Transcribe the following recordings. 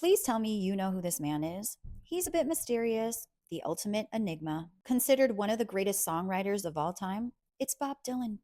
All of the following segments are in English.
Please tell me you know who this man is. He's a bit mysterious, the ultimate enigma, considered one of the greatest songwriters of all time. It's Bob Dylan.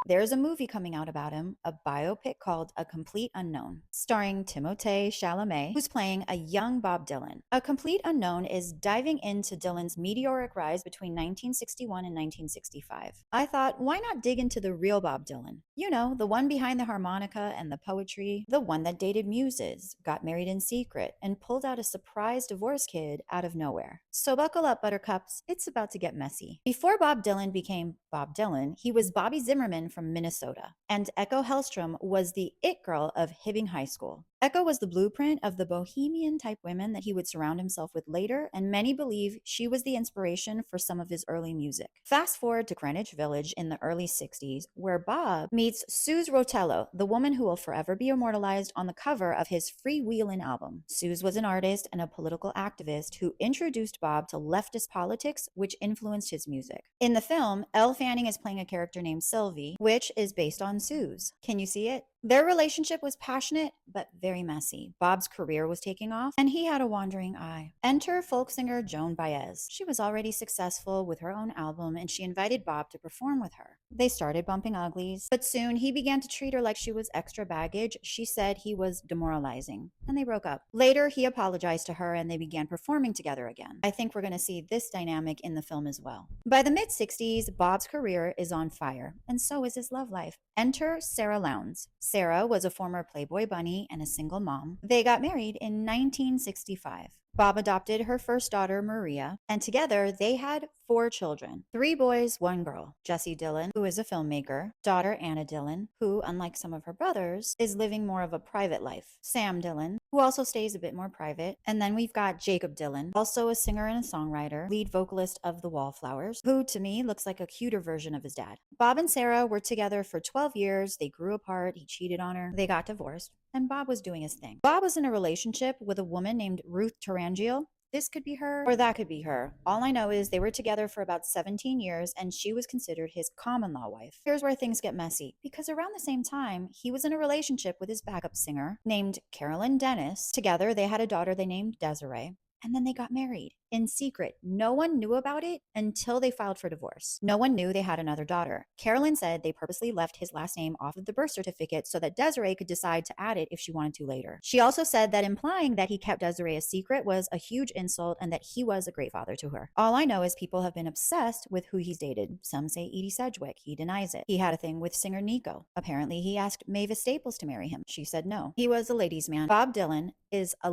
There's a movie coming out about him, a biopic called A Complete Unknown, starring Timothée Chalamet, who's playing a young Bob Dylan. A Complete Unknown is diving into Dylan's meteoric rise between 1961 and 1965. I thought, why not dig into the real Bob Dylan? You know, the one behind the harmonica and the poetry, the one that dated muses, got married in secret, and pulled out a surprise divorce kid out of nowhere. So buckle up, buttercups, it's about to get messy. Before Bob Dylan became Bob Dylan, he was Bobby Zimmerman from Minnesota, and Echo Hellstrom was the it girl of Hibbing High School. Echo was the blueprint of the bohemian type women that he would surround himself with later, and many believe she was the inspiration for some of his early music. Fast forward to Greenwich Village in the early 60s, where Bob meets Suze Rotello, the woman who will forever be immortalized on the cover of his Freewheelin' album. Suze was an artist and a political activist who introduced Bob to leftist politics, which influenced his music. In the film, Elle Fanning is playing a character named Sylvie, which is based on Suze. Can you see it? Their relationship was passionate, but very messy. Bob's career was taking off, and he had a wandering eye. Enter folk singer Joan Baez. She was already successful with her own album, and she invited Bob to perform with her. They started bumping uglies, but soon he began to treat her like she was extra baggage. She said he was demoralizing, and they broke up. Later, he apologized to her, and they began performing together again. I think we're going to see this dynamic in the film as well. By the mid-60s, Bob's career is on fire, and so is his love life. Enter Sarah Lowndes. Sarah was a former Playboy bunny and a single mom. They got married in 1965. Bob adopted her first daughter, Maria, and together they had 4 children, 3 boys, 1 girl. Jesse Dillon, who is a filmmaker, daughter Anna Dillon, who, unlike some of her brothers, is living more of a private life. Sam Dillon, who also stays a bit more private. And then we've got Jacob Dillon, also a singer and a songwriter, lead vocalist of the Wallflowers, who to me looks like a cuter version of his dad. Bob and Sarah were together for 12 years. They grew apart. He cheated on her. They got divorced, and Bob was doing his thing. Bob was in a relationship with a woman named Ruth Tarangiel. This could be her or that could be her. All I know is they were together for about 17 years and she was considered his common law wife. Here's where things get messy, because around the same time, he was in a relationship with his backup singer named Carolyn Dennis. Together, they had a daughter they named Desiree. And then they got married in secret. No one knew about it until they filed for divorce. No one knew they had another daughter. Carolyn said they purposely left his last name off of the birth certificate so that Desiree could decide to add it if she wanted to later. She also said that implying that he kept Desiree a secret was a huge insult and that he was a great father to her. All I know is people have been obsessed with who he's dated. Some say Edie Sedgwick. He denies it. He had a thing with singer Nico. Apparently, he asked Mavis Staples to marry him. She said no. He was a ladies' man. Bob Dylan is a